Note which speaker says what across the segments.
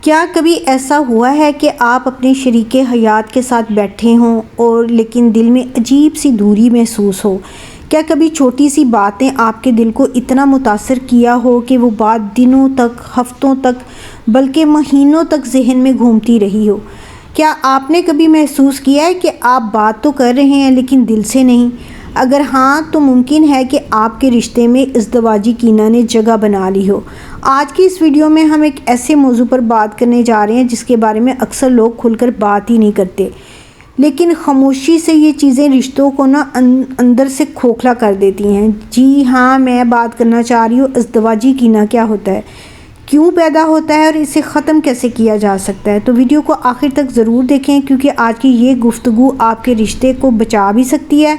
Speaker 1: کیا کبھی ایسا ہوا ہے کہ آپ اپنے شریک حیات کے ساتھ بیٹھے ہوں اور لیکن دل میں عجیب سی دوری محسوس ہو؟ کیا کبھی چھوٹی سی باتیں آپ کے دل کو اتنا متاثر کیا ہو کہ وہ بات دنوں تک، ہفتوں تک، بلکہ مہینوں تک ذہن میں گھومتی رہی ہو؟ کیا آپ نے کبھی محسوس کیا ہے کہ آپ بات تو کر رہے ہیں لیکن دل سے نہیں؟ اگر ہاں تو ممکن ہے کہ آپ کے رشتے میں ازدواجی کینہ نے جگہ بنا لی ہو۔ آج کی اس ویڈیو میں ہم ایک ایسے موضوع پر بات کرنے جا رہے ہیں جس کے بارے میں اکثر لوگ کھل کر بات ہی نہیں کرتے، لیکن خاموشی سے یہ چیزیں رشتوں کو اندر سے کھوکھلا کر دیتی ہیں۔ جی ہاں، میں بات کرنا چاہ رہی ہوں ازدواجی کینہ کیا ہوتا ہے، کیوں پیدا ہوتا ہے اور اسے ختم کیسے کیا جا سکتا ہے۔ تو ویڈیو کو آخر تک ضرور دیکھیں کیونکہ آج کی یہ گفتگو آپ کے رشتے کو بچا بھی سکتی ہے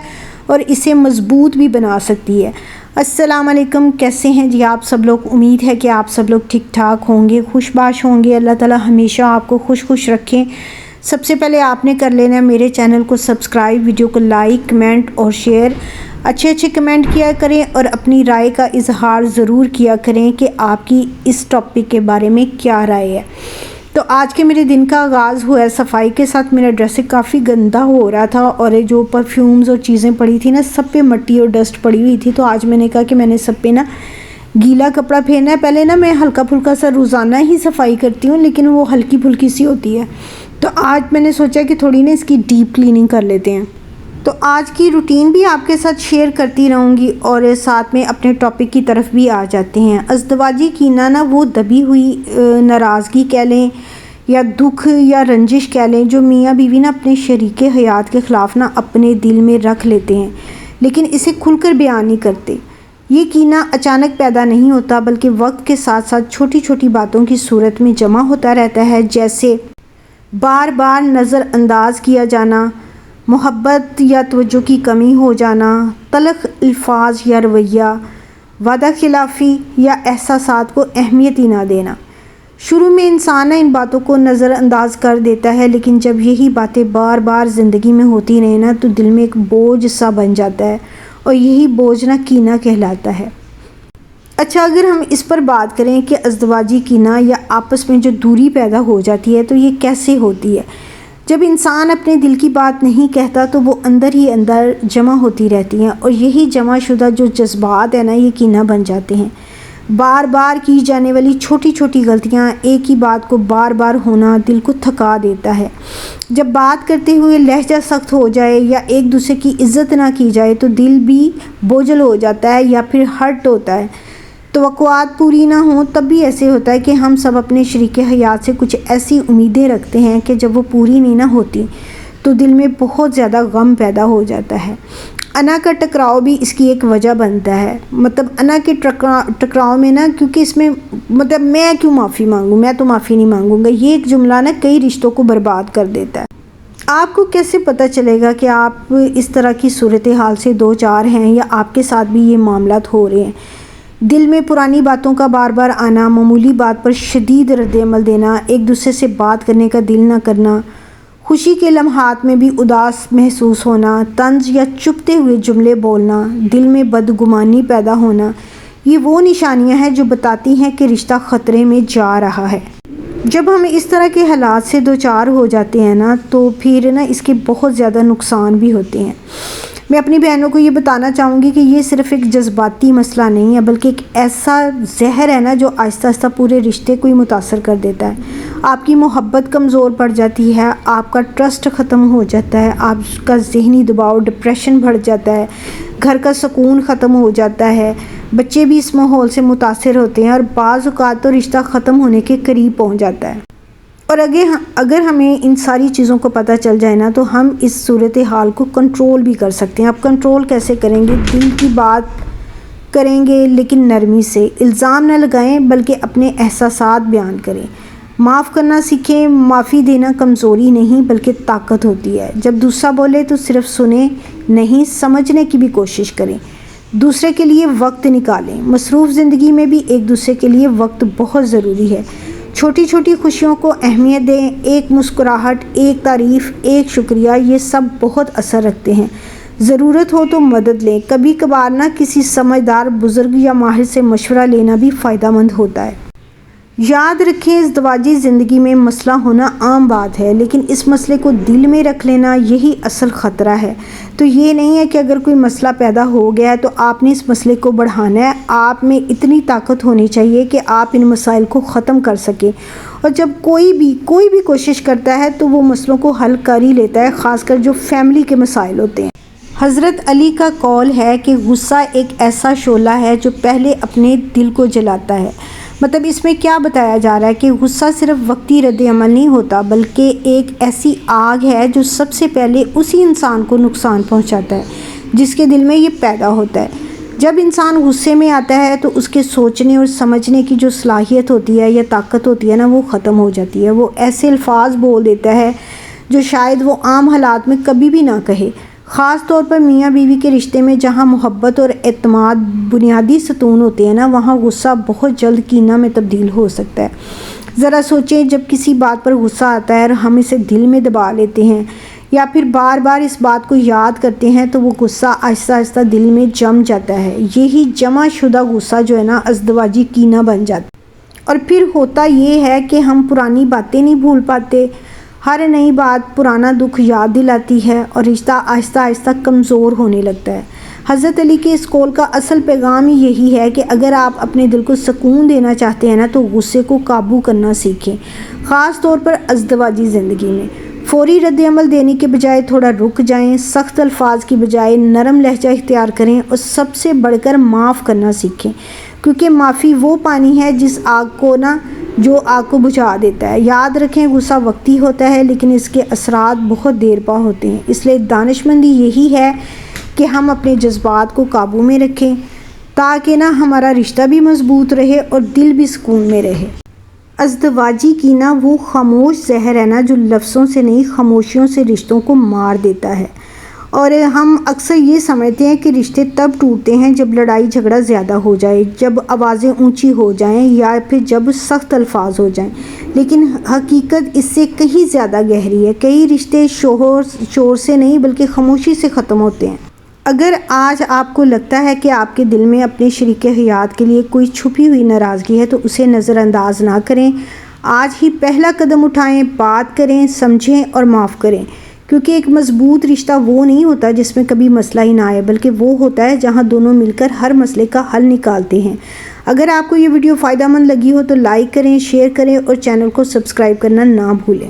Speaker 1: اور اسے مضبوط بھی بنا سکتی ہے۔ السلام علیکم، کیسے ہیں جی آپ سب لوگ؟ امید ہے کہ آپ سب لوگ ٹھیک ٹھاک ہوں گے، خوش باش ہوں گے۔ اللہ تعالیٰ ہمیشہ آپ کو خوش رکھیں۔ سب سے پہلے آپ نے کر لینا ہے میرے چینل کو سبسکرائب، ویڈیو کو لائک، کمنٹ اور شیئر، اچھے کمنٹ کیا کریں اور اپنی رائے کا اظہار ضرور کیا کریں کہ آپ کی اس ٹاپک کے بارے میں کیا رائے ہے۔ تو آج کے میرے دن کا آغاز ہوا ہے صفائی کے ساتھ۔ میرا ڈریسنگ کافی گندا ہو رہا تھا اور جو پرفیومز اور چیزیں پڑی تھی نا، سب پہ مٹی اور ڈسٹ پڑی ہوئی تھی، تو آج میں نے کہا کہ میں نے سب پہ گیلا کپڑا پھیرنا ہے۔ پہلے میں ہلکا پھلکا سا روزانہ ہی صفائی کرتی ہوں، لیکن وہ ہلکی پھلکی سی ہوتی ہے، تو آج میں نے سوچا کہ تھوڑی اس کی ڈیپ کلیننگ کر لیتے ہیں۔ تو آج کی روٹین بھی آپ کے ساتھ شیئر کرتی رہوں گی اور ساتھ میں اپنے ٹاپک کی طرف بھی آ جاتے ہیں۔ ازدواجی کینہ وہ دبی ہوئی ناراضگی کہہ لیں یا دکھ یا رنجش کہہ لیں جو میاں بیوی اپنے شریک حیات کے خلاف اپنے دل میں رکھ لیتے ہیں، لیکن اسے کھل کر بیان نہیں کرتے۔ یہ کینہ اچانک پیدا نہیں ہوتا، بلکہ وقت کے ساتھ ساتھ چھوٹی چھوٹی باتوں کی صورت میں جمع ہوتا رہتا ہے، جیسے بار بار نظر انداز کیا جانا، محبت یا توجہ کی کمی ہو جانا، تلخ الفاظ یا رویہ، وعدہ خلافی یا احساسات کو اہمیت ہی نہ دینا۔ شروع میں انسان ان باتوں کو نظر انداز کر دیتا ہے، لیکن جب یہی باتیں بار بار زندگی میں ہوتی رہیں تو دل میں ایک بوجھ سا بن جاتا ہے اور یہی بوجھ کینہ کہلاتا ہے۔ اچھا، اگر ہم اس پر بات کریں کہ ازدواجی کینہ یا آپس میں جو دوری پیدا ہو جاتی ہے تو یہ کیسے ہوتی ہے؟ جب انسان اپنے دل کی بات نہیں کہتا تو وہ اندر ہی اندر جمع ہوتی رہتی ہیں، اور یہی جمع شدہ جو جذبات ہیں یہ کینہ بن جاتے ہیں۔ بار بار کی جانے والی چھوٹی چھوٹی غلطیاں، ایک ہی بات کو بار بار ہونا دل کو تھکا دیتا ہے۔ جب بات کرتے ہوئے لہجہ سخت ہو جائے یا ایک دوسرے کی عزت نہ کی جائے تو دل بھی بوجھل ہو جاتا ہے یا پھر ہرٹ ہوتا ہے۔ توقعات پوری نہ ہوں تب بھی ایسے ہوتا ہے کہ ہم سب اپنے شریک حیات سے کچھ ایسی امیدیں رکھتے ہیں کہ جب وہ پوری نہیں ہوتی تو دل میں بہت زیادہ غم پیدا ہو جاتا ہے۔ انا کا ٹکراؤ بھی اس کی ایک وجہ بنتا ہے۔ انا کے ٹکراؤ میں کیونکہ اس میں میں کیوں معافی مانگوں، میں تو معافی نہیں مانگوں گا، یہ ایک جملہ کئی رشتوں کو برباد کر دیتا ہے۔ آپ کو کیسے پتہ چلے گا کہ آپ اس طرح کی صورتحال سے دو چار ہیں یا آپ کے ساتھ بھی یہ معاملات ہو رہے ہیں؟ دل میں پرانی باتوں کا بار بار آنا، معمولی بات پر شدید رد عمل دینا، ایک دوسرے سے بات کرنے کا دل نہ کرنا، خوشی کے لمحات میں بھی اداس محسوس ہونا، طنز یا چبھتے ہوئے جملے بولنا، دل میں بدگمانی پیدا ہونا، یہ وہ نشانیاں ہیں جو بتاتی ہیں کہ رشتہ خطرے میں جا رہا ہے۔ جب ہم اس طرح کے حالات سے دوچار ہو جاتے ہیں تو پھر اس کے بہت زیادہ نقصان بھی ہوتے ہیں۔ میں اپنی بہنوں کو یہ بتانا چاہوں گی کہ یہ صرف ایک جذباتی مسئلہ نہیں ہے، بلکہ ایک ایسا زہر ہے جو آہستہ آہستہ پورے رشتے کو ہی متاثر کر دیتا ہے۔ آپ کی محبت کمزور پڑ جاتی ہے، آپ کا ٹرسٹ ختم ہو جاتا ہے، آپ کا ذہنی دباؤ، ڈپریشن بڑھ جاتا ہے، گھر کا سکون ختم ہو جاتا ہے، بچے بھی اس ماحول سے متاثر ہوتے ہیں اور بعض اوقات تو رشتہ ختم ہونے کے قریب پہنچ جاتا ہے۔ اور اگر ہمیں ان ساری چیزوں کو پتہ چل جائے تو ہم اس صورتحال کو کنٹرول بھی کر سکتے ہیں۔ اب کنٹرول کیسے کریں گے؟ دل کی بات کریں گے لیکن نرمی سے، الزام نہ لگائیں بلکہ اپنے احساسات بیان کریں، معاف کرنا سیکھیں۔ معافی دینا کمزوری نہیں بلکہ طاقت ہوتی ہے۔ جب دوسرا بولے تو صرف سنیں نہیں، سمجھنے کی بھی کوشش کریں، دوسرے کے لیے وقت نکالیں۔ مصروف زندگی میں بھی ایک دوسرے کے لیے وقت بہت ضروری ہے۔ چھوٹی چھوٹی خوشیوں کو اہمیت دیں، ایک مسکراہٹ، ایک تعریف، ایک شکریہ، یہ سب بہت اثر رکھتے ہیں۔ ضرورت ہو تو مدد لیں، کبھی کبھار کسی سمجھدار بزرگ یا ماہر سے مشورہ لینا بھی فائدہ مند ہوتا ہے۔ یاد رکھیں ازدواجی زندگی میں مسئلہ ہونا عام بات ہے، لیکن اس مسئلے کو دل میں رکھ لینا یہی اصل خطرہ ہے۔ تو یہ نہیں ہے کہ اگر کوئی مسئلہ پیدا ہو گیا ہے تو آپ نے اس مسئلے کو بڑھانا ہے۔ آپ میں اتنی طاقت ہونی چاہیے کہ آپ ان مسائل کو ختم کر سکیں، اور جب کوئی بھی کوشش کرتا ہے تو وہ مسئلوں کو حل کر ہی لیتا ہے، خاص کر جو فیملی کے مسائل ہوتے ہیں۔ حضرت علی کا قول ہے کہ غصہ ایک ایسا شعلہ ہے جو پہلے اپنے دل کو جلاتا ہے۔ مطلب اس میں کیا بتایا جا رہا ہے کہ غصہ صرف وقتی رد عمل نہیں ہوتا، بلکہ ایک ایسی آگ ہے جو سب سے پہلے اسی انسان کو نقصان پہنچاتا ہے جس کے دل میں یہ پیدا ہوتا ہے۔ جب انسان غصے میں آتا ہے تو اس کے سوچنے اور سمجھنے کی جو صلاحیت ہوتی ہے یا طاقت ہوتی ہے نا، وہ ختم ہو جاتی ہے۔ وہ ایسے الفاظ بول دیتا ہے جو شاید وہ عام حالات میں کبھی بھی نہ کہے۔ خاص طور پر میاں بیوی کے رشتے میں جہاں محبت اور اعتماد بنیادی ستون ہوتے ہیں نا، وہاں غصہ بہت جلد کینہ میں تبدیل ہو سکتا ہے۔ ذرا سوچیں، جب کسی بات پر غصہ آتا ہے اور ہم اسے دل میں دبا لیتے ہیں یا پھر بار بار اس بات کو یاد کرتے ہیں تو وہ غصہ آہستہ آہستہ دل میں جم جاتا ہے۔ یہی جمع شدہ غصہ جو ہے نا، ازدواجی کینہ بن جاتا ہے۔ اور پھر ہوتا یہ ہے کہ ہم پرانی باتیں نہیں بھول پاتے، ہر نئی بات پرانا دکھ یاد دلاتی ہے اور رشتہ آہستہ آہستہ کمزور ہونے لگتا ہے۔ حضرت علی کے اس قول کا اصل پیغام ہی یہی ہے کہ اگر آپ اپنے دل کو سکون دینا چاہتے ہیں نا، تو غصے کو قابو کرنا سیکھیں، خاص طور پر ازدواجی زندگی میں۔ فوری رد عمل دینے کے بجائے تھوڑا رک جائیں، سخت الفاظ کی بجائے نرم لہجہ اختیار کریں اور سب سے بڑھ کر معاف کرنا سیکھیں، کیونکہ معافی وہ پانی ہے جو آگ کو بجھا دیتا ہے۔ یاد رکھیں، غصہ وقتی ہوتا ہے لیکن اس کے اثرات بہت دیر پا ہوتے ہیں۔ اس لیے دانش مندی یہی ہے کہ ہم اپنے جذبات کو قابو میں رکھیں تاکہ نا ہمارا رشتہ بھی مضبوط رہے اور دل بھی سکون میں رہے۔ ازدواجی کینہ وہ خاموش زہر ہے نا، جو لفظوں سے نہیں خاموشیوں سے رشتوں کو مار دیتا ہے۔ اور ہم اکثر یہ سمجھتے ہیں کہ رشتے تب ٹوٹتے ہیں جب لڑائی جھگڑا زیادہ ہو جائے، جب آوازیں اونچی ہو جائیں یا پھر جب سخت الفاظ ہو جائیں، لیکن حقیقت اس سے کہیں زیادہ گہری ہے۔ کئی رشتے شور سے نہیں بلکہ خاموشی سے ختم ہوتے ہیں۔ اگر آج آپ کو لگتا ہے کہ آپ کے دل میں اپنے شریک حیات کے لیے کوئی چھپی ہوئی ناراضگی ہے تو اسے نظر انداز نہ کریں، آج ہی پہلا قدم اٹھائیں، بات کریں، سمجھیں اور معاف کریں، کیونکہ ایک مضبوط رشتہ وہ نہیں ہوتا جس میں کبھی مسئلہ ہی نہ آئے، بلکہ وہ ہوتا ہے جہاں دونوں مل کر ہر مسئلے کا حل نکالتے ہیں۔ اگر آپ کو یہ ویڈیو فائدہ مند لگی ہو تو لائک کریں، شیئر کریں اور چینل کو سبسکرائب کرنا نہ بھولیں۔